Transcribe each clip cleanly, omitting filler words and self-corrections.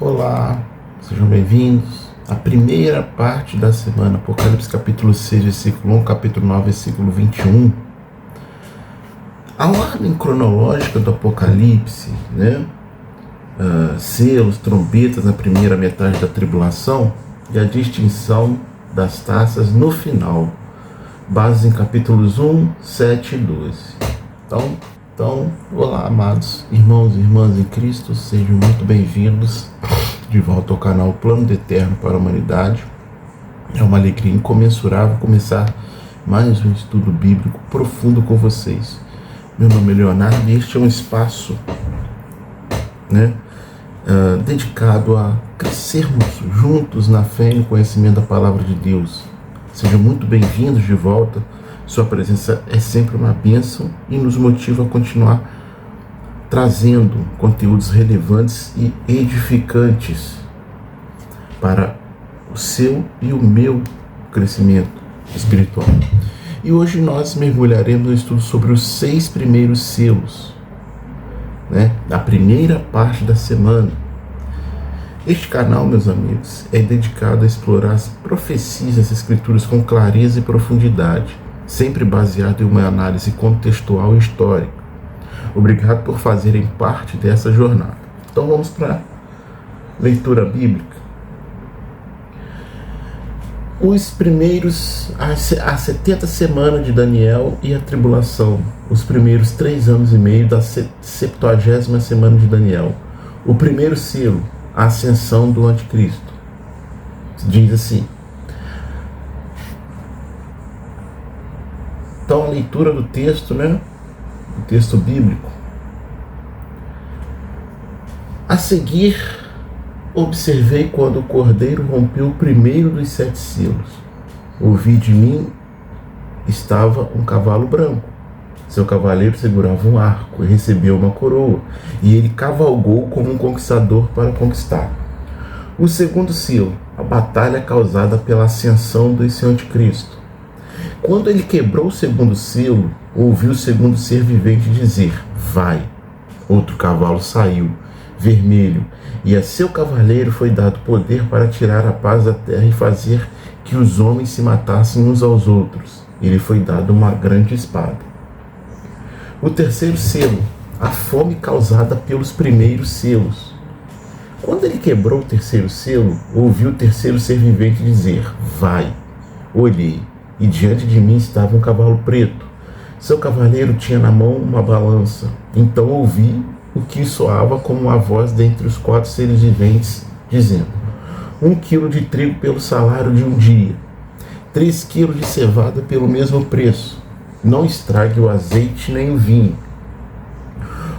Olá, sejam bem-vindos à primeira parte da semana, Apocalipse capítulo 6, versículo 1, capítulo 9, versículo 21. A ordem cronológica do Apocalipse, selos, trombetas na primeira metade da tribulação e a distinção das taças no final, bases em capítulos 1, 7 e 12. Então, olá, amados irmãos e irmãs em Cristo, sejam muito bem-vindos de volta ao canal Plano do Eterno para a Humanidade. É uma alegria incomensurável começar mais um estudo bíblico profundo com vocês. Meu nome é Leonardo e este é um espaço dedicado a crescermos juntos na fé e no conhecimento da Palavra de Deus. Sejam muito bem-vindos de volta. Sua presença é sempre uma bênção e nos motiva a continuar trazendo conteúdos relevantes e edificantes para o seu e o meu crescimento espiritual. E hoje nós mergulharemos no estudo sobre os 6 primeiros selos, da primeira parte da semana. Este canal, meus amigos, é dedicado a explorar as profecias das Escrituras com clareza e profundidade, sempre baseado em uma análise contextual e histórica. Obrigado por fazerem parte dessa jornada. Então vamos para a leitura bíblica. Os primeiros, a 70 semanas de Daniel e a tribulação, os primeiros 3 anos e meio da 70ª semana de Daniel. O primeiro selo, a ascensão do anticristo. Diz assim. Então, a leitura do texto, o texto bíblico. A seguir, observei quando o cordeiro rompeu o primeiro dos 7 selos. Ouvi de mim estava um cavalo branco. Seu cavaleiro segurava um arco e recebeu uma coroa, e ele cavalgou como um conquistador para conquistar. O segundo selo, a batalha causada pela ascensão desse anticristo. Quando ele quebrou o segundo selo, ouviu o segundo ser vivente dizer: vai. Outro cavalo saiu, vermelho, e a seu cavaleiro foi dado poder para tirar a paz da terra e fazer que os homens se matassem uns aos outros. Ele foi dado uma grande espada. O terceiro selo, a fome causada pelos primeiros selos. Quando ele quebrou o terceiro selo, ouviu o terceiro ser vivente dizer: vai. Olhei, e diante de mim estava um cavalo preto. Seu cavaleiro tinha na mão uma balança. Então ouvi o que soava como uma voz dentre os 4 seres viventes, dizendo: 1 quilo de trigo pelo salário de um dia, 3 quilos de cevada pelo mesmo preço. Não estrague o azeite nem o vinho.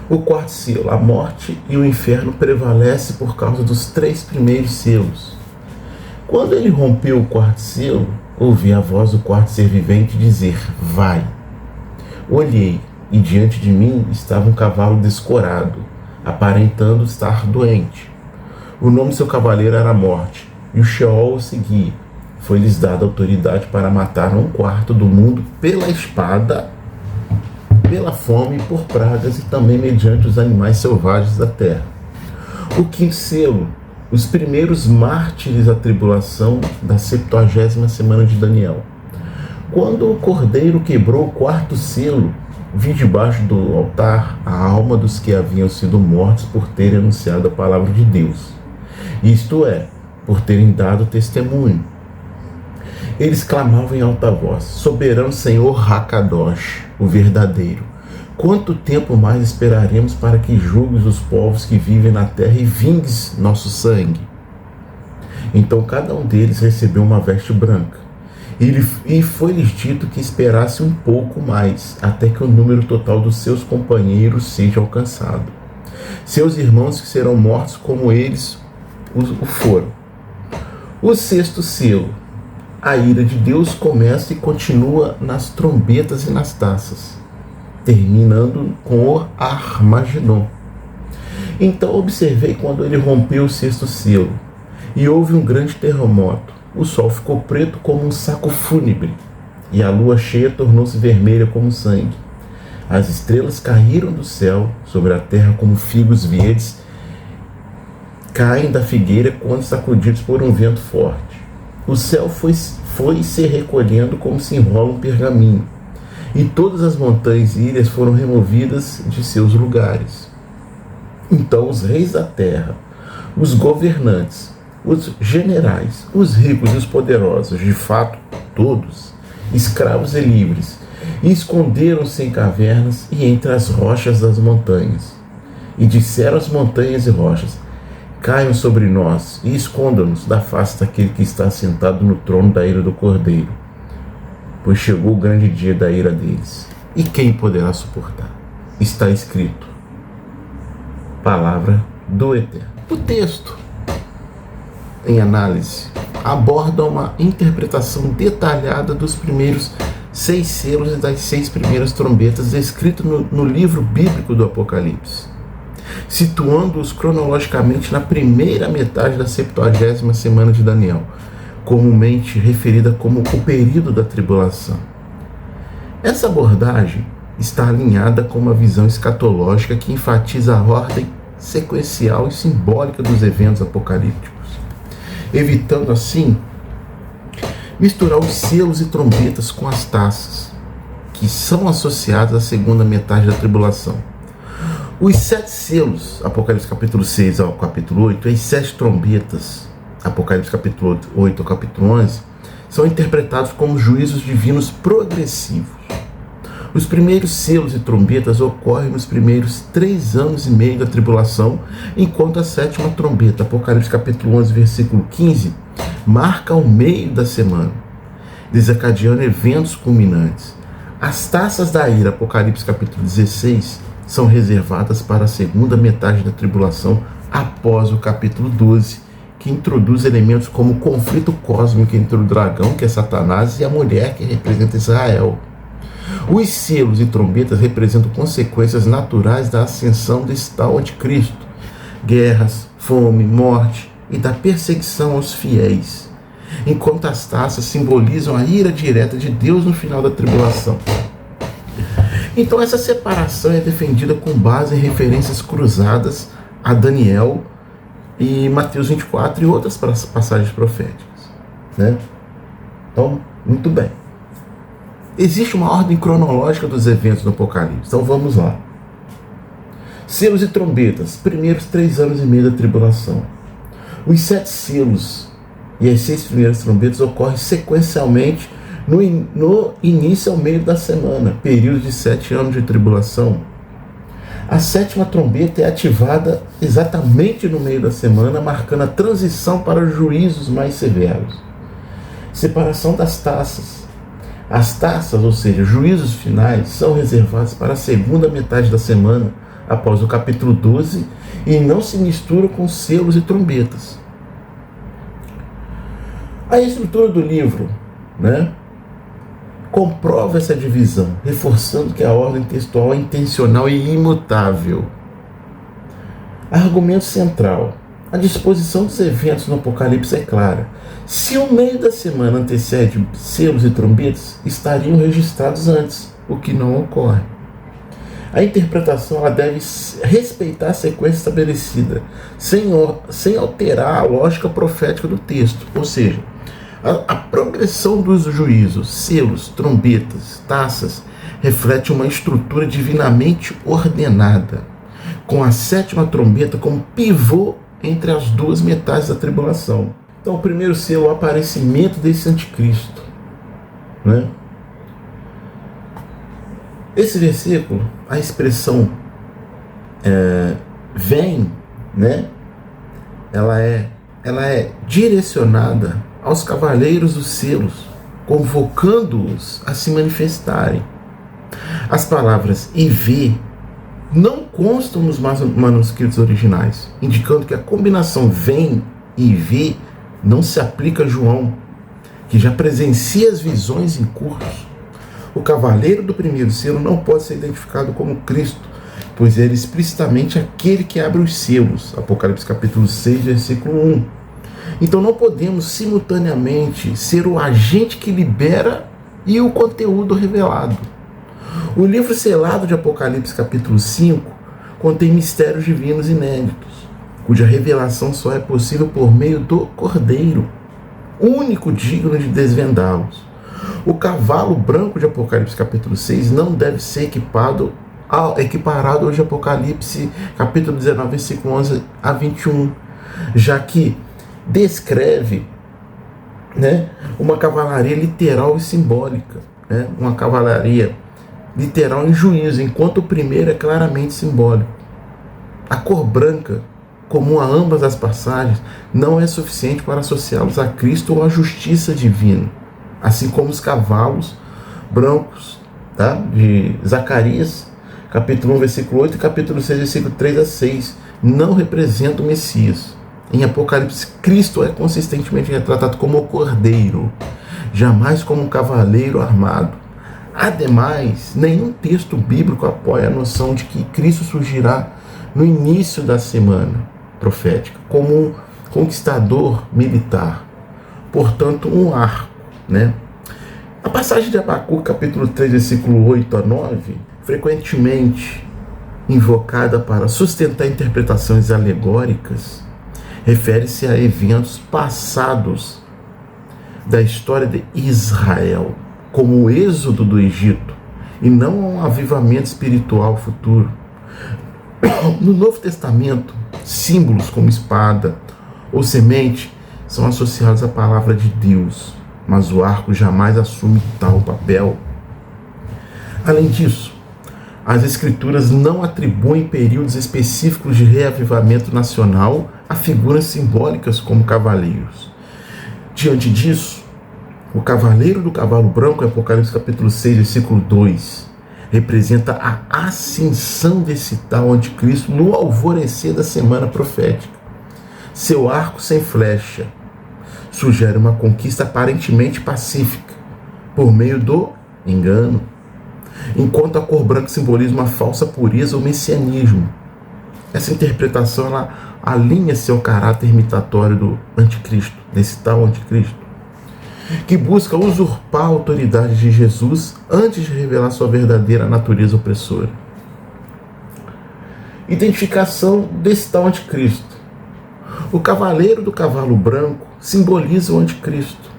O quarto selo, a morte e o inferno prevalece por causa dos 3 primeiros selos. Quando ele rompeu o quarto selo, ouvi a voz do quarto ser vivente dizer: vai. Olhei, e diante de mim estava um cavalo descorado, aparentando estar doente. O nome do seu cavaleiro era Morte, e o Sheol o seguia. Foi-lhes dada autoridade para matar 1/4 do mundo pela espada, pela fome e por pragas, e também mediante os animais selvagens da terra. O quinto selo, os primeiros mártires da tribulação da 70ª semana de Daniel. Quando o cordeiro quebrou o 4º selo, vi debaixo do altar a alma dos que haviam sido mortos por terem anunciado a palavra de Deus, isto é, por terem dado testemunho. Eles clamavam em alta voz: soberano Senhor Hakadosh, o verdadeiro, quanto tempo mais esperaremos para que julgues os povos que vivem na terra e vingues nosso sangue? Então cada um deles recebeu uma veste branca. E foi-lhes dito que esperasse um pouco mais, até que o número total dos seus companheiros seja alcançado. Seus irmãos que serão mortos como eles o foram. O sexto selo. A ira de Deus começa e continua nas trombetas e nas taças, terminando com o Armagedon. Então observei quando ele rompeu o 6º selo, e houve um grande terremoto. O sol ficou preto como um saco fúnebre, e a lua cheia tornou-se vermelha como sangue. As estrelas caíram do céu sobre a terra como figos verdes, caem da figueira quando sacudidos por um vento forte. O céu foi se recolhendo como se enrola um pergaminho, e todas as montanhas e ilhas foram removidas de seus lugares. Então os reis da terra, os governantes, os generais, os ricos e os poderosos, de fato todos, escravos e livres, esconderam-se em cavernas e entre as rochas das montanhas. E disseram às montanhas e rochas: caiam sobre nós e escondam-nos da face daquele que está sentado no trono da ira do Cordeiro, pois chegou o grande dia da ira deles. E quem poderá suportar? Está escrito. Palavra do Eterno. O texto, em análise, aborda uma interpretação detalhada dos primeiros 6 selos e das 6 primeiras trombetas descritos no livro bíblico do Apocalipse, situando-os cronologicamente na primeira metade da 70ª semana de Daniel, comumente referida como o período da tribulação. Essa abordagem está alinhada com uma visão escatológica que enfatiza a ordem sequencial e simbólica dos eventos apocalípticos, evitando assim misturar os selos e trombetas com as taças, que são associadas à segunda metade da tribulação. Os 7 selos, Apocalipse capítulo 6 ao capítulo 8, e as 7 trombetas, Apocalipse capítulo 8 ao capítulo 11, são interpretados como juízos divinos progressivos. Os primeiros selos e trombetas ocorrem nos primeiros 3 anos e meio da tribulação, enquanto a 7ª trombeta, Apocalipse capítulo 11, versículo 15, marca o meio da semana, desencadeando eventos culminantes. As taças da ira, Apocalipse capítulo 16, são reservadas para a segunda metade da tribulação, após o capítulo 12, que introduz elementos como o conflito cósmico entre o dragão, que é Satanás, e a mulher, que representa Israel. Os selos e trombetas representam consequências naturais da ascensão desse tal anticristo: guerras, fome, morte e da perseguição aos fiéis, enquanto as taças simbolizam a ira direta de Deus no final da tribulação. Então essa separação é defendida com base em referências cruzadas a Daniel e Mateus 24 e outras passagens proféticas, né? Então, muito bem. Existe uma ordem cronológica dos eventos do Apocalipse. Então vamos lá. Selos e trombetas, primeiros 3 anos e meio da tribulação. Os 7 selos e as 6 primeiras trombetas ocorrem sequencialmente no início ao meio da semana, período de 7 anos de tribulação. A 7ª trombeta é ativada exatamente no meio da semana, marcando a transição para os juízos mais severos. Separação das taças. As taças, ou seja, juízos finais, são reservados para a segunda metade da semana, após o capítulo 12, e não se misturam com selos e trombetas. A estrutura do livro, né, comprova essa divisão, reforçando que a ordem textual é intencional e imutável. Argumento central. A disposição dos eventos no Apocalipse é clara. Se o meio da semana antecede selos e trombetas, estariam registrados antes, o que não ocorre. A interpretação ela deve respeitar a sequência estabelecida, sem alterar a lógica profética do texto. Ou seja, a progressão dos juízos, selos, trombetas, taças, reflete uma estrutura divinamente ordenada, com a 7ª trombeta como pivô entre as 2 metades da tribulação. Então, o primeiro selo é o aparecimento desse anticristo, né? Esse versículo, a expressão vem, né? Ela é direcionada aos cavaleiros dos selos, convocando-os a se manifestarem. As palavras "e vê" não constam nos manuscritos originais, indicando que a combinação "vem" e "vê" não se aplica a João, que já presencia as visões em curso. O cavaleiro do primeiro selo não pode ser identificado como Cristo, pois ele é explicitamente aquele que abre os selos. Apocalipse capítulo 6, versículo 1. Então não podemos simultaneamente ser o agente que libera e o conteúdo revelado. O livro selado de Apocalipse capítulo 5 contém mistérios divinos inéditos, cuja revelação só é possível por meio do Cordeiro, único digno de desvendá-los. O cavalo branco de Apocalipse capítulo 6 não deve ser equiparado ao de Apocalipse capítulo 19, versículo 11 a 21, já que descreve, uma cavalaria literal e simbólica, uma cavalaria literal em juízo, enquanto o primeiro é claramente simbólico. A cor branca, comum a ambas as passagens, não é suficiente para associá-los a Cristo ou à justiça divina, assim como os cavalos brancos, de Zacarias, capítulo 1, versículo 8 e capítulo 6, versículo 3 a 6, não representam o Messias. Em Apocalipse, Cristo é consistentemente retratado como o Cordeiro, jamais como um cavaleiro armado. Ademais, nenhum texto bíblico apoia a noção de que Cristo surgirá no início da semana profética, como um conquistador militar, portanto um arco. A passagem de Abacuque, capítulo 3, versículo 8 a 9, frequentemente invocada para sustentar interpretações alegóricas, refere-se a eventos passados da história de Israel, como o êxodo do Egito, e não a um avivamento espiritual futuro. No Novo Testamento, símbolos como espada ou semente são associados à palavra de Deus, mas o arco jamais assume tal papel. Além disso, as Escrituras não atribuem períodos específicos de reavivamento nacional a figuras simbólicas como cavaleiros. Diante disso, o cavaleiro do cavalo branco, em Apocalipse capítulo 6, versículo 2, representa a ascensão desse tal anticristo no alvorecer da semana profética. Seu arco sem flecha sugere uma conquista aparentemente pacífica, por meio do engano, enquanto a cor branca simboliza uma falsa pureza ou messianismo. Essa interpretação ela alinha-se ao caráter imitatório do anticristo, desse tal anticristo, que busca usurpar a autoridade de Jesus antes de revelar sua verdadeira natureza opressora. Identificação desse tal anticristo. O cavaleiro do cavalo branco simboliza o anticristo,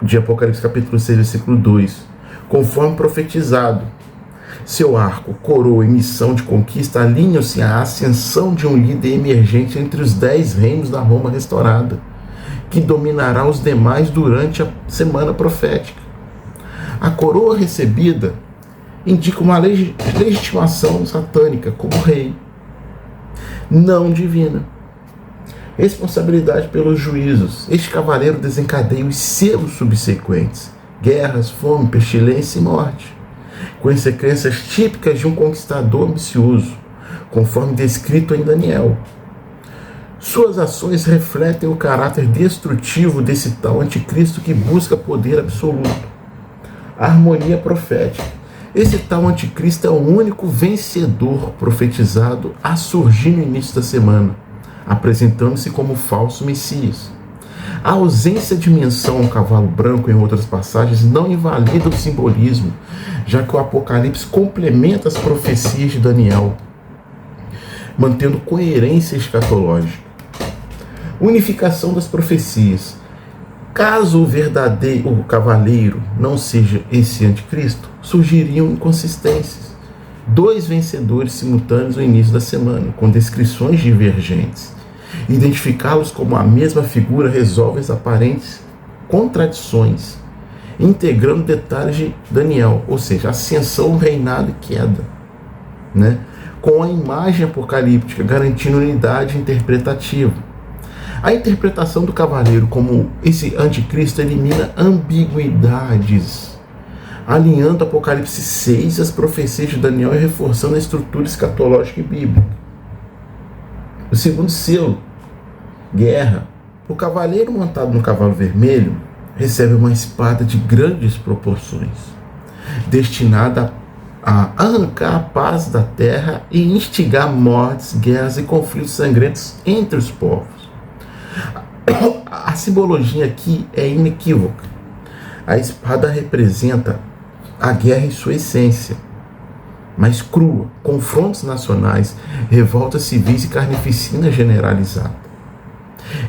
de Apocalipse capítulo 6, versículo 2, conforme profetizado. Seu arco, coroa e missão de conquista alinham-se à ascensão de um líder emergente entre os 10 reinos da Roma restaurada, que dominará os demais durante a semana profética. A coroa recebida indica uma legitimação satânica como rei, não divina. Responsabilidade pelos juízos. Este cavaleiro desencadeia os selos subsequentes: guerras, fome, pestilência e morte, consequências típicas de um conquistador ambicioso, conforme descrito em Daniel. Suas ações refletem o caráter destrutivo desse tal anticristo que busca poder absoluto. A harmonia profética. Esse tal anticristo é o único vencedor profetizado a surgir no início da semana, apresentando-se como falso Messias. A ausência de menção ao cavalo branco em outras passagens não invalida o simbolismo, já que o Apocalipse complementa as profecias de Daniel, mantendo coerência escatológica. Unificação das profecias. Caso o cavaleiro não seja esse anticristo, surgiriam inconsistências. 2 vencedores simultâneos no início da semana, com descrições divergentes. Identificá-los como a mesma figura resolve as aparentes contradições, integrando detalhes de Daniel, ou seja, ascensão, reinado e queda, com a imagem apocalíptica, garantindo unidade interpretativa. A interpretação do cavaleiro como esse anticristo elimina ambiguidades, alinhando Apocalipse 6 às profecias de Daniel e reforçando a estrutura escatológica e bíblica. O segundo selo, guerra. O cavaleiro montado no cavalo vermelho recebe uma espada de grandes proporções, destinada a arrancar a paz da terra e instigar mortes, guerras e conflitos sangrentos entre os povos. A simbologia aqui é inequívoca. A espada representa a guerra em sua essência, mais crua, confrontos nacionais, revoltas civis e carnificina generalizada.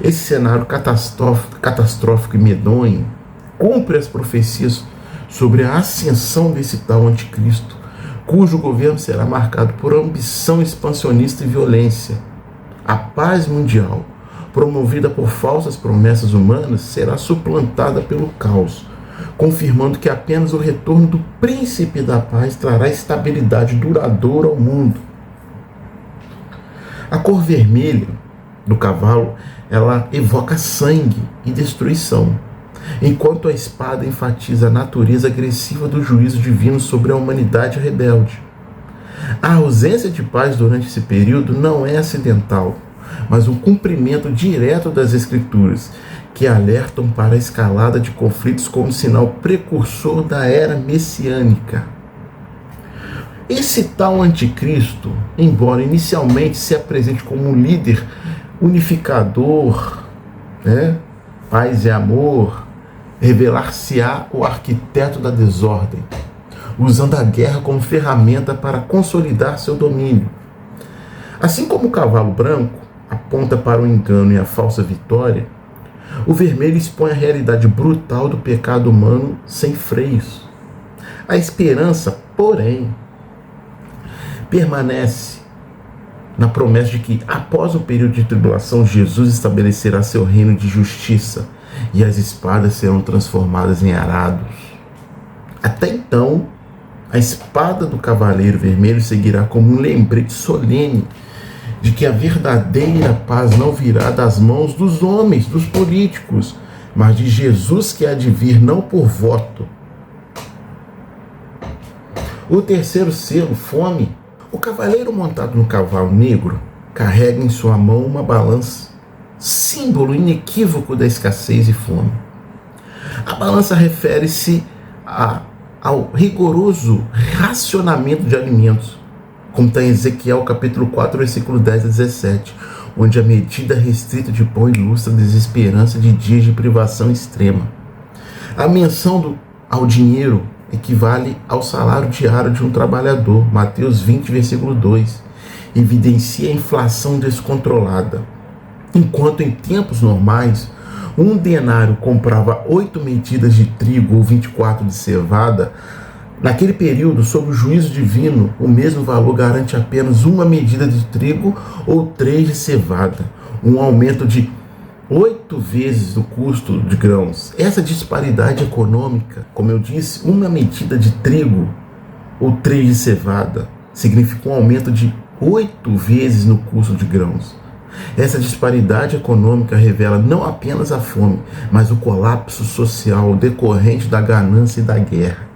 Esse cenário catastrófico e medonho cumpre as profecias sobre a ascensão desse tal anticristo, cujo governo será marcado por ambição expansionista e violência. A paz mundial, promovida por falsas promessas humanas, será suplantada pelo caos, confirmando que apenas o retorno do príncipe da paz trará estabilidade duradoura ao mundo. A cor vermelha do cavalo, ela evoca sangue e destruição, enquanto a espada enfatiza a natureza agressiva do juízo divino sobre a humanidade rebelde. A ausência de paz durante esse período não é acidental, mas um cumprimento direto das Escrituras, que alertam para a escalada de conflitos como sinal precursor da era messiânica. Esse tal anticristo, embora inicialmente se apresente como um líder unificador, paz e amor, revelar-se-á o arquiteto da desordem, usando a guerra como ferramenta para consolidar seu domínio. Assim como o cavalo branco aponta para o engano e a falsa vitória, o vermelho expõe a realidade brutal do pecado humano sem freios. A esperança, porém, permanece na promessa de que, após o período de tribulação, Jesus estabelecerá seu reino de justiça e as espadas serão transformadas em arados. Até então, a espada do cavaleiro vermelho seguirá como um lembrete solene de que a verdadeira paz não virá das mãos dos homens, dos políticos, mas de Jesus, que há de vir não por voto. O terceiro selo, fome. O cavaleiro montado no cavalo negro carrega em sua mão uma balança, símbolo inequívoco da escassez e fome. A balança refere-se ao rigoroso racionamento de alimentos, como está em Ezequiel capítulo 4, versículo 10 a 17, onde a medida restrita de pão ilustra a desesperança de dias de privação extrema. A menção ao dinheiro equivale ao salário diário de um trabalhador, Mateus 20, versículo 2, evidencia a inflação descontrolada. Enquanto em tempos normais, um denário comprava 8 medidas de trigo ou 24 de cevada, naquele período, sob o juízo divino, o mesmo valor garante apenas uma medida de trigo ou 3 de cevada, um aumento de 8 vezes o custo de grãos. Essa disparidade econômica, como eu disse, uma medida de trigo ou 3 de cevada, significa um aumento de 8 vezes no custo de grãos. Essa disparidade econômica revela não apenas a fome, mas o colapso social decorrente da ganância e da guerra.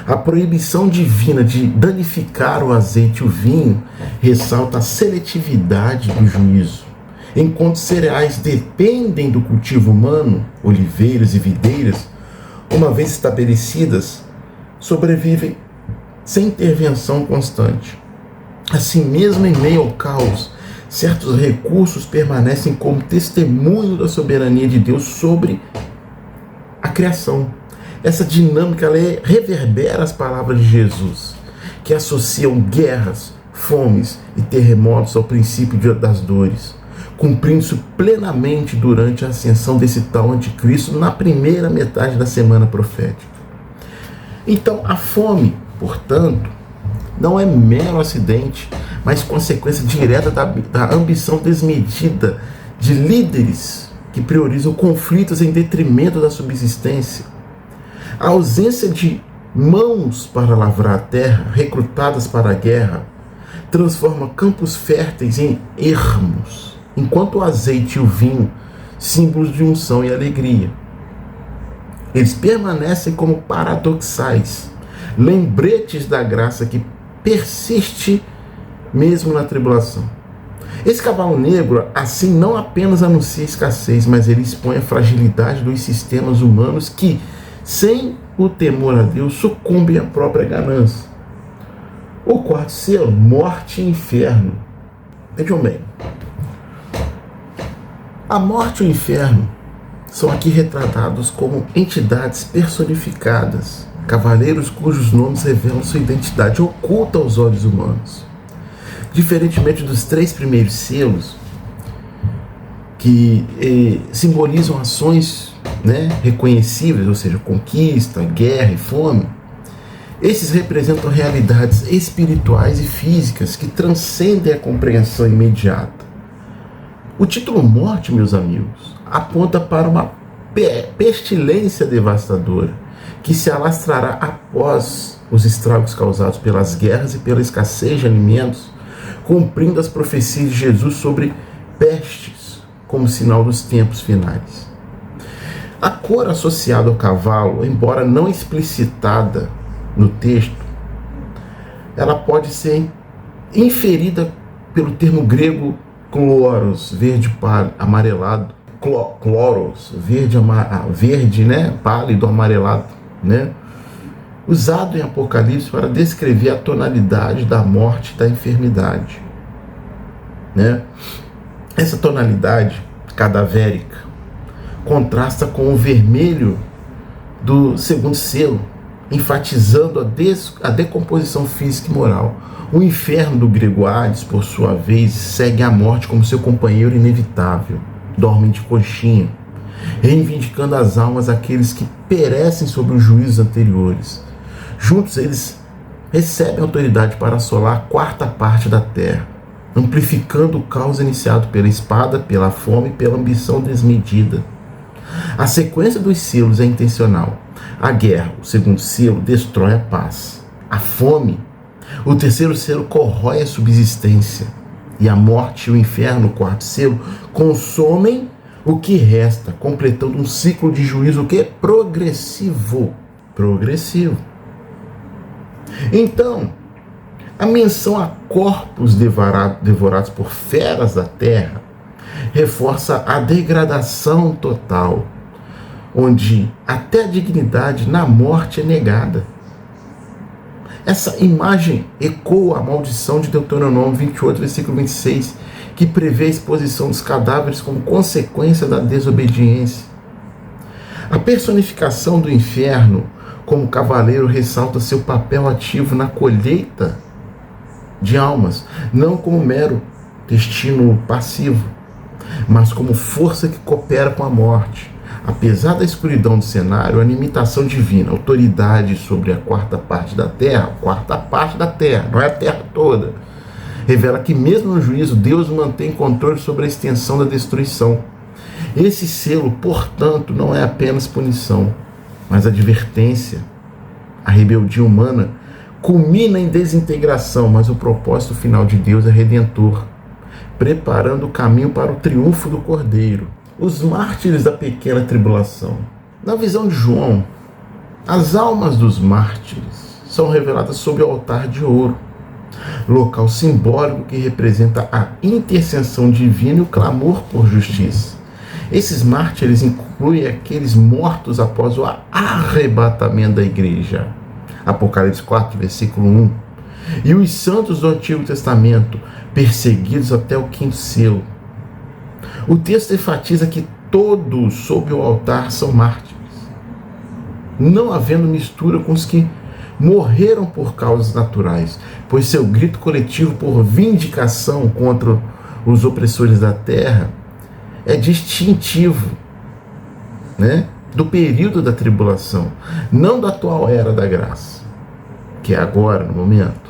A proibição divina de danificar o azeite e o vinho ressalta a seletividade do juízo. Enquanto cereais dependem do cultivo humano, oliveiras e videiras, uma vez estabelecidas, sobrevivem sem intervenção constante. Assim mesmo, em meio ao caos, certos recursos permanecem como testemunho da soberania de Deus sobre a criação. Essa dinâmica ela reverbera as palavras de Jesus, que associam guerras, fomes e terremotos ao princípio das dores, cumprindo-se plenamente durante a ascensão desse tal anticristo na primeira metade da semana profética. Então, a fome, portanto, não é mero acidente, mas consequência direta da ambição desmedida de líderes que priorizam conflitos em detrimento da subsistência. A ausência de mãos para lavrar a terra, recrutadas para a guerra, transforma campos férteis em ermos, enquanto o azeite e o vinho, símbolos de unção e alegria. Eles permanecem como paradoxais, lembretes da graça que persiste mesmo na tribulação. Esse cavalo negro, assim, não apenas anuncia escassez, mas ele expõe a fragilidade dos sistemas humanos que, sem o temor a Deus, sucumbem à própria ganância. O quarto selo, morte e inferno. Vejam bem, a morte e o inferno são aqui retratados como entidades personificadas cavaleiros cujos nomes revelam sua identidade oculta aos olhos humanos. Diferentemente dos 3 primeiros selos, que simbolizam ações, né, reconhecíveis, ou seja, conquista, guerra e fome, esses representam realidades espirituais e físicas que transcendem a compreensão imediata. O título morte, meus amigos, aponta para uma pestilência devastadora que se alastrará após os estragos causados pelas guerras e pela escassez de alimentos, cumprindo as profecias de Jesus sobre pestes como sinal dos tempos finais. A cor associada ao cavalo, embora não explicitada no texto, ela pode ser inferida pelo termo grego chloros, verde amarelado, chloros, verde, né, pálido, amarelado, né, usado em Apocalipse para descrever a tonalidade da morte e da enfermidade, né? Essa tonalidade cadavérica contrasta com o vermelho do 2º selo, enfatizando a decomposição física e moral. O inferno do grego Hades, por sua vez, segue a morte como seu companheiro inevitável. Dormem de conchinha, reivindicando as almas daqueles que perecem sob os juízos anteriores. Juntos eles recebem autoridade para assolar a 4ª parte da terra, amplificando o caos iniciado pela espada, pela fome e pela ambição desmedida. A sequência dos selos é intencional. A guerra, o 2º selo, destrói a paz. A fome, o 3º selo, corrói a subsistência. E a morte e o inferno, o 4º selo, consomem o que resta, completando um ciclo de juízo que é progressivo. Então, a menção a corpos devorados por feras da terra reforça a degradação total, onde até a dignidade na morte é negada. Essa imagem ecoa a maldição de Deuteronômio 28, versículo 26, que prevê a exposição dos cadáveres como consequência da desobediência. A personificação do inferno como cavaleiro ressalta seu papel ativo na colheita de almas, não como mero destino passivo, mas como força que coopera com a morte. Apesar da escuridão do cenário, a limitação divina, autoridade sobre a 4ª parte da terra, não é a terra toda, revela que mesmo no juízo, Deus mantém controle sobre a extensão da destruição. Esse selo, portanto, não é apenas punição, mas advertência. A rebeldia humana culmina em desintegração, mas o propósito final de Deus é redentor, preparando o caminho para o triunfo do Cordeiro. Os mártires da pequena tribulação. Na visão de João, as almas dos mártires são reveladas sob o altar de ouro, local simbólico que representa a intercessão divina e o clamor por justiça. Esses mártires incluem aqueles mortos após o arrebatamento da igreja, Apocalipse 4, versículo 1, e os santos do Antigo Testamento, perseguidos até o 5º selo. O texto enfatiza que todos sob o altar são mártires, não havendo mistura com os que morreram por causas naturais, pois seu grito coletivo por vindicação contra os opressores da terra é distintivo, né, do período da tribulação, não da atual era da graça, que é agora, no momento.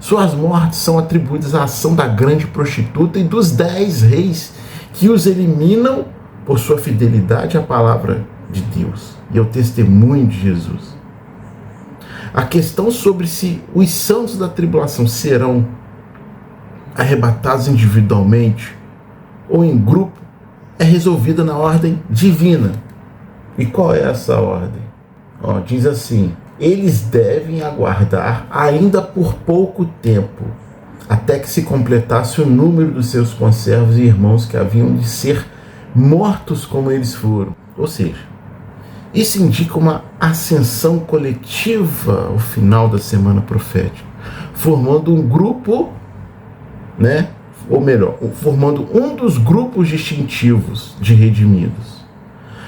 Suas mortes são atribuídas à ação da grande prostituta e dos 10 reis que os eliminam por sua fidelidade à palavra de Deus e ao testemunho de Jesus. A questão sobre se os santos da tribulação serão arrebatados individualmente ou em grupo é resolvida na ordem divina. E qual é essa ordem? Diz assim: eles devem aguardar ainda por pouco tempo, até que se completasse o número dos seus conservos e irmãos que haviam de ser mortos como eles foram. Ou seja, isso indica uma ascensão coletiva ao final da semana profética, formando um grupo, né? Ou melhor, formando um dos grupos distintivos de redimidos.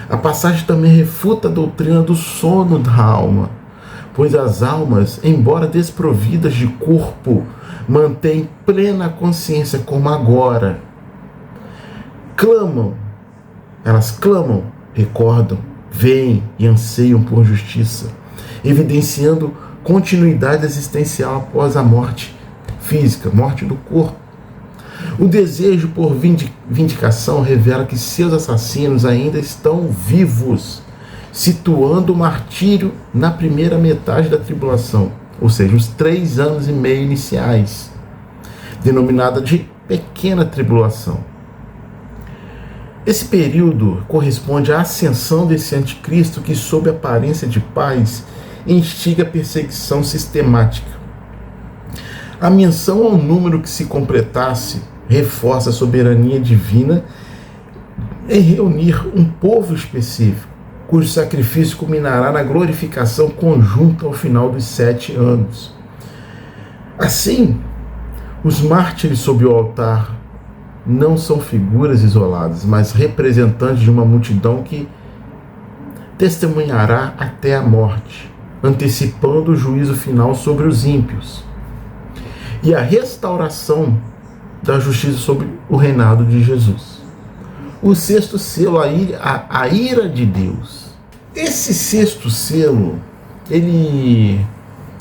A passagem também refuta a doutrina do sono da alma, pois as almas, embora desprovidas de corpo, mantêm plena consciência como agora. Elas clamam, recordam, veem e anseiam por justiça, evidenciando continuidade existencial após a morte física, morte do corpo. O desejo por vindicação revela que seus assassinos ainda estão vivos, situando o martírio na primeira metade da tribulação, ou seja, os 3 anos e meio iniciais, denominada de pequena tribulação. Esse período corresponde à ascensão desse anticristo que, sob aparência de paz, instiga a perseguição sistemática. A menção ao número que se completasse reforça a soberania divina em reunir um povo específico, cujo sacrifício culminará na glorificação conjunta ao final dos 7 anos. Assim, os mártires sob o altar não são figuras isoladas, mas representantes de uma multidão que testemunhará até a morte, antecipando o juízo final sobre os ímpios e a restauração da justiça sobre o reinado de Jesus. O 6º selo, a ira de Deus. Esse 6º selo, ele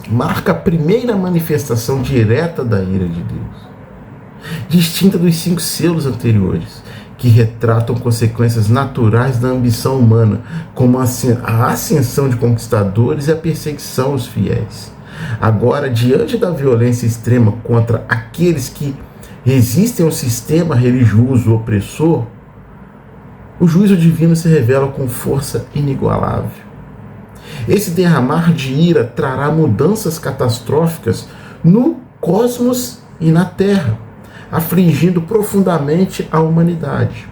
marca a primeira manifestação direta da ira de Deus, distinta dos 5 selos anteriores, que retratam consequências naturais da ambição humana, como a ascensão de conquistadores e a perseguição aos fiéis. Agora, diante da violência extrema contra aqueles que resistem ao sistema religioso opressor, o juízo divino se revela com força inigualável. Esse derramar de ira trará mudanças catastróficas no cosmos e na Terra, afligindo profundamente a humanidade.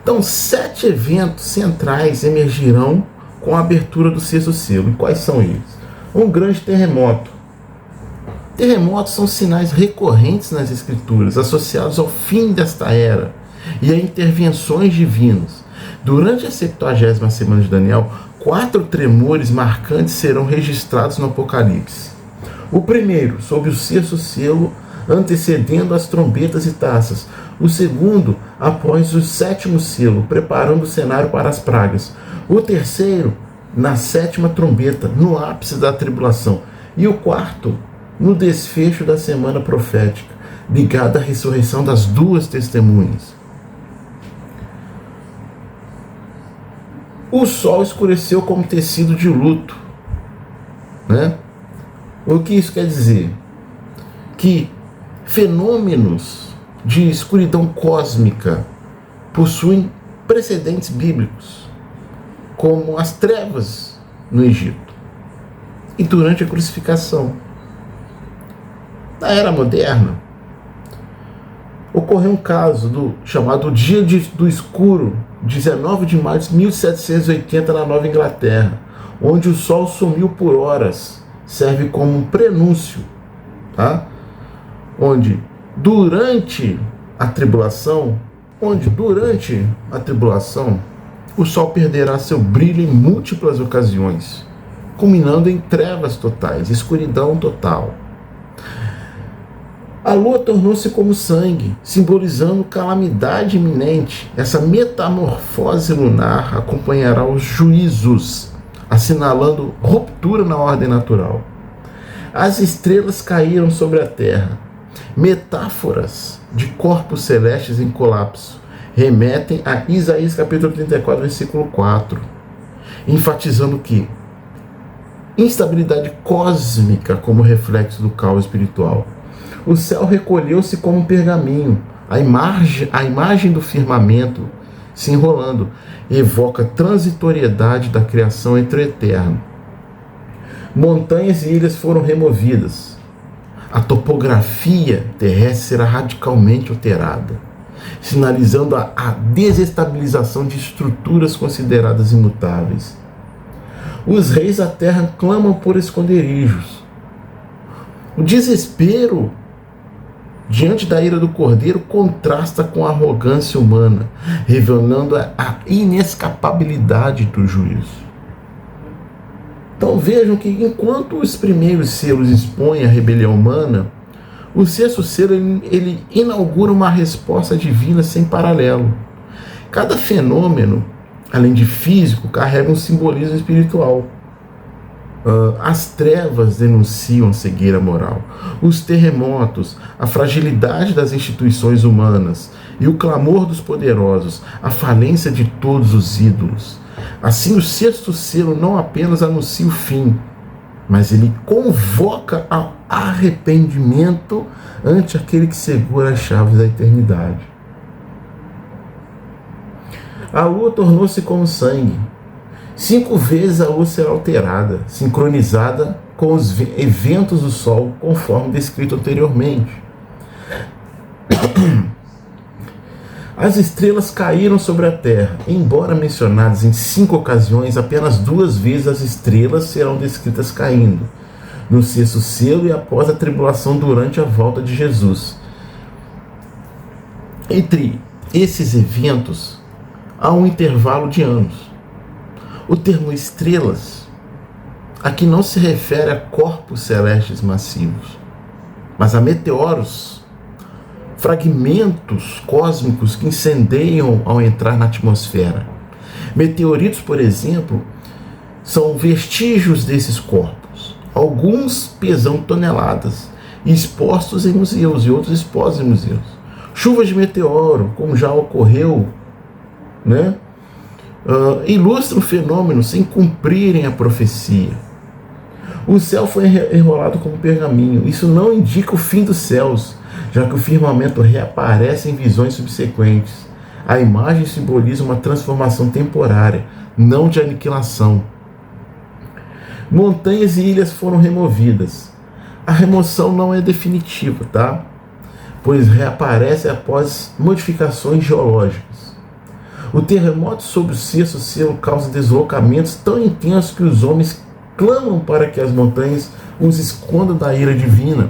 Então, 7 eventos centrais emergirão com a abertura do 6º selo. E quais são eles? Um grande terremoto. Terremotos são sinais recorrentes nas Escrituras, associados ao fim desta era e a intervenções divinas. Durante a 70ª semana de Daniel, 4 tremores marcantes serão registrados no Apocalipse. O primeiro, sob o 6º selo, antecedendo as trombetas e taças. O segundo, após o 7º selo, preparando o cenário para as pragas. O terceiro, na 7ª trombeta, no ápice da tribulação. E o quarto, no desfecho da semana profética, ligada à ressurreição das 2 testemunhas. O sol escureceu como tecido de luto, né? O que isso quer dizer? Que fenômenos de escuridão cósmica possuem precedentes bíblicos, como as trevas no Egito e durante a crucificação. Na era moderna, ocorreu um caso chamado Dia do Escuro, 19 de maio de 1780, na Nova Inglaterra, onde o sol sumiu por horas. Serve como um prenúncio, tá? Onde durante a tribulação, o sol perderá seu brilho em múltiplas ocasiões, culminando em trevas totais, escuridão total. A lua tornou-se como sangue, simbolizando calamidade iminente. Essa metamorfose lunar acompanhará os juízos, assinalando ruptura na ordem natural. As estrelas caíram sobre a terra. Metáforas de corpos celestes em colapso remetem a Isaías capítulo 34, versículo 4, enfatizando que instabilidade cósmica como reflexo do caos espiritual. O céu recolheu-se como um pergaminho. A imagem do firmamento se enrolando evoca transitoriedade da criação entre o eterno. Montanhas e ilhas foram removidas. A topografia terrestre será radicalmente alterada, sinalizando a desestabilização de estruturas consideradas imutáveis. Os reis da terra clamam por esconderijos. O desespero diante da ira do Cordeiro contrasta com a arrogância humana, revelando a inescapabilidade do juízo. Então vejam que enquanto os primeiros selos expõem a rebelião humana, o sexto selo ele inaugura uma resposta divina sem paralelo. Cada fenômeno, além de físico, carrega um simbolismo espiritual. As trevas denunciam cegueira moral. Os terremotos, a fragilidade das instituições humanas e o clamor dos poderosos, a falência de todos os ídolos. Assim, o sexto selo não apenas anuncia o fim, mas ele convoca ao arrependimento ante aquele que segura as chaves da eternidade. A lua tornou-se como sangue. 5 vezes a lua será alterada, sincronizada com os eventos do Sol, conforme descrito anteriormente. As estrelas caíram sobre a Terra. Embora mencionadas em 5 ocasiões, apenas 2 vezes as estrelas serão descritas caindo, no sexto selo e após a tribulação durante a volta de Jesus. Entre esses eventos, há um intervalo de anos. O termo estrelas aqui não se refere a corpos celestes massivos, mas a meteoros, fragmentos cósmicos que incendeiam ao entrar na atmosfera. Meteoritos, por exemplo, são vestígios desses corpos. Alguns pesam toneladas, expostos em museus e outros expostos em museus. Chuvas de meteoro, como já ocorreu, ilustram fenômenos sem cumprirem a profecia. O céu foi enrolado como pergaminho. Isso não indica o fim dos céus, já que o firmamento reaparece em visões subsequentes. A imagem simboliza uma transformação temporária, não de aniquilação. Montanhas e ilhas foram removidas. A remoção não é definitiva, pois reaparece após modificações geológicas. O terremoto sob o sexto selo causa deslocamentos tão intensos que os homens clamam para que as montanhas os escondam da ira divina.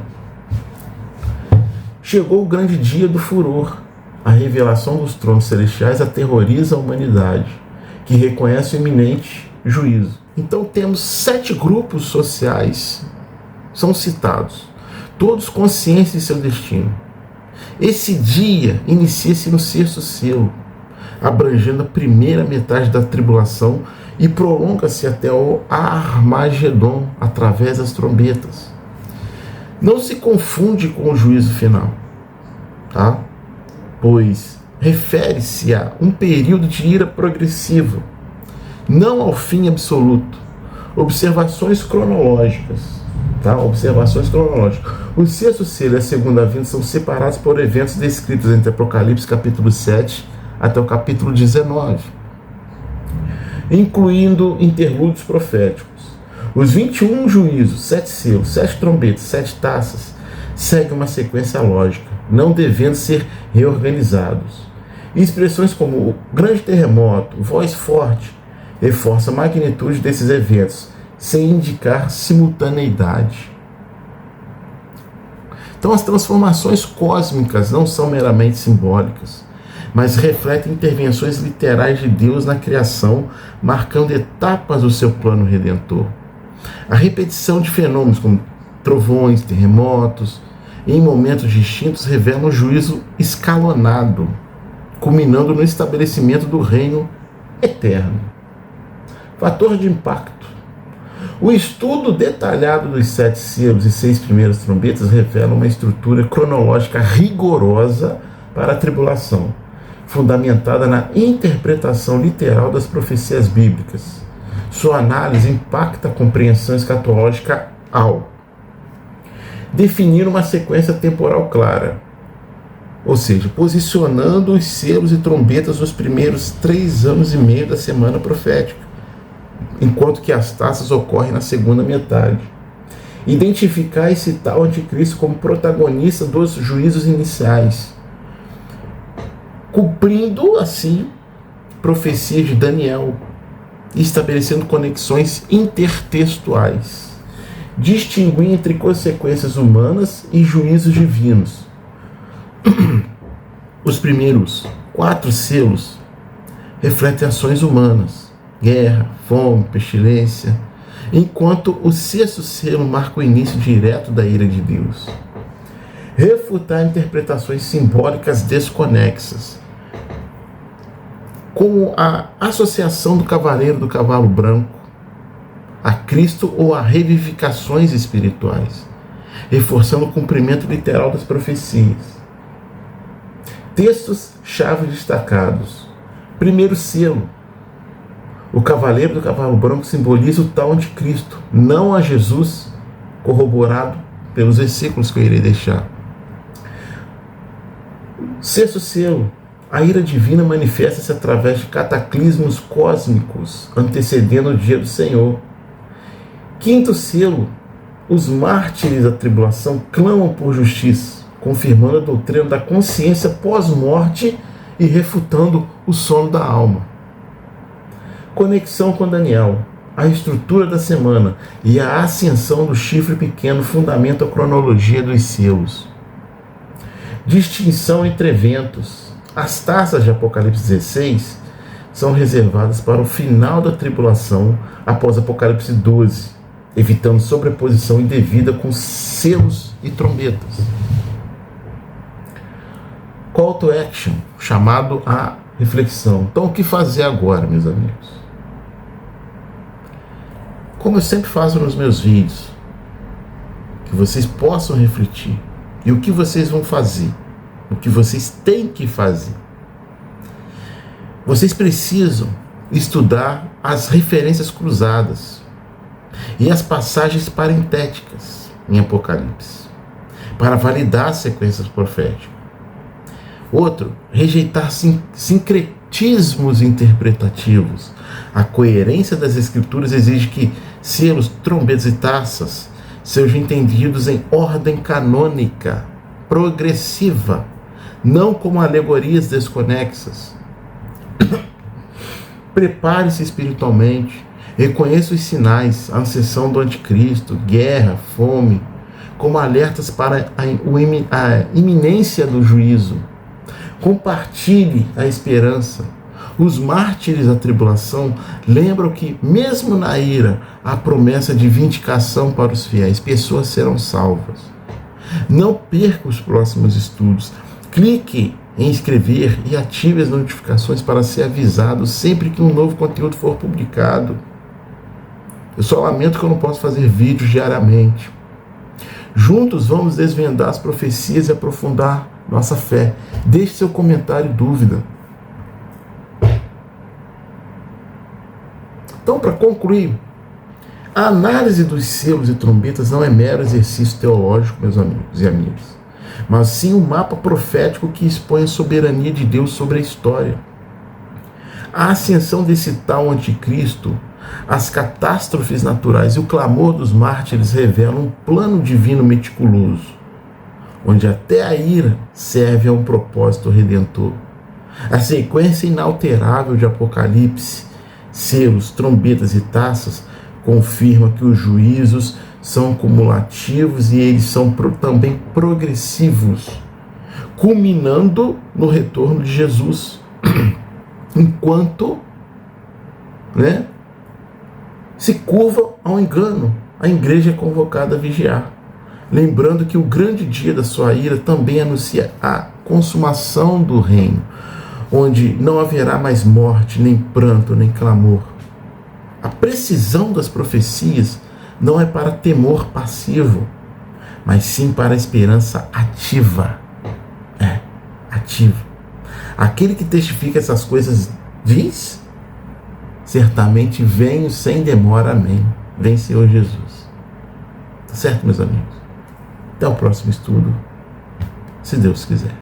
Chegou o grande dia do furor. A revelação dos tronos celestiais aterroriza a humanidade, que reconhece o iminente juízo. Então temos 7 grupos sociais, são citados, todos conscientes de seu destino. Esse dia inicia-se no sexto selo, abrangendo a primeira metade da tribulação e prolonga-se até o Armagedon através das trombetas. Não se confunde com o juízo final, pois refere-se a um período de ira progressiva, não ao fim absoluto. Observações cronológicas. Observações cronológicas. O sexto selo e a segunda vinda são separados por eventos descritos entre Apocalipse capítulo 7 até o capítulo 19, incluindo interlúdios proféticos. Os 21 juízos, 7 selos, 7 trombetas, 7 taças, seguem uma sequência lógica, não devendo ser reorganizados. Expressões como o grande terremoto, voz forte, reforçam a magnitude desses eventos, sem indicar simultaneidade. Então as transformações cósmicas não são meramente simbólicas, mas refletem intervenções literais de Deus na criação, marcando etapas do seu plano redentor. A repetição de fenômenos como trovões, terremotos, em momentos distintos, revela um juízo escalonado, culminando no estabelecimento do reino eterno. Fator de impacto. O estudo detalhado dos 7 selos e 6 primeiras trombetas revela uma estrutura cronológica rigorosa para a tribulação, fundamentada na interpretação literal das profecias bíblicas. Sua análise impacta a compreensão escatológica ao definir uma sequência temporal clara, ou seja, posicionando os selos e trombetas nos primeiros 3 anos e meio da semana profética, enquanto que as taças ocorrem na segunda metade. Identificar e citar o anticristo como protagonista dos juízos iniciais, cumprindo assim profecias de Daniel e estabelecendo conexões intertextuais. Distinguir entre consequências humanas e juízos divinos. Os primeiros 4 selos refletem ações humanas: guerra, fome, pestilência, enquanto o sexto selo marca o início direto da ira de Deus. Refutar interpretações simbólicas desconexas, como a associação do cavaleiro do cavalo branco a Cristo ou a revivificações espirituais, reforçando o cumprimento literal das profecias. Textos-chave destacados. Primeiro selo. O cavaleiro do cavalo branco simboliza o tal anticristo, não a Jesus, corroborado pelos versículos que eu irei deixar. Sexto selo. A ira divina manifesta-se através de cataclismos cósmicos, antecedendo o dia do Senhor. Quinto selo. Os mártires da tribulação clamam por justiça, confirmando a doutrina da consciência pós-morte e refutando o sono da alma. Conexão com Daniel. A estrutura da semana e a ascensão do chifre pequeno fundamentam a cronologia dos selos. Distinção entre eventos. As taças de Apocalipse 16 são reservadas para o final da tribulação após Apocalipse 12, evitando sobreposição indevida com selos e trombetas. Call to action, chamado à reflexão. Então, o que fazer agora, meus amigos? Como eu sempre faço nos meus vídeos, que vocês possam refletir. E o que vocês vão fazer? O que vocês têm que fazer? Vocês precisam estudar as referências cruzadas e as passagens parentéticas em Apocalipse, para validar as sequências proféticas. Outro, rejeitar sincretismos interpretativos. A coerência das escrituras exige que selos, trombetas e taças sejam entendidos em ordem canônica, progressiva, não como alegorias desconexas. Prepare-se espiritualmente, reconheça os sinais, a ascensão do anticristo, guerra, fome, como alertas para a iminência do juízo. Compartilhe a esperança. Os mártires da tribulação lembram que, mesmo na ira, há promessa de vindicação para os fiéis. Pessoas serão salvas. Não perca os próximos estudos. Clique em inscrever e ative as notificações para ser avisado sempre que um novo conteúdo for publicado. Eu só lamento que eu não posso fazer vídeos diariamente. Juntos vamos desvendar as profecias e aprofundar nossa fé. Deixe seu comentário e dúvida. Então, para concluir, a análise dos selos e trombetas não é mero exercício teológico, meus amigos e amigas, mas sim um mapa profético que expõe a soberania de Deus sobre a história. A ascensão desse tal anticristo, as catástrofes naturais e o clamor dos mártires revelam um plano divino meticuloso, onde até a ira serve a um propósito redentor. A sequência inalterável de Apocalipse, selos, trombetas e taças, confirma que os juízos são cumulativos e eles são também progressivos, culminando no retorno de Jesus. Enquanto se curva ao engano, a igreja é convocada a vigiar. Lembrando que o grande dia da sua ira também anuncia a consumação do reino, onde não haverá mais morte, nem pranto, nem clamor. A precisão das profecias não é para temor passivo, mas sim para a esperança ativa. Ativa. Aquele que testifica essas coisas diz: certamente venho sem demora, amém. Vem, Senhor Jesus. Tá certo, meus amigos? Até o próximo estudo, se Deus quiser.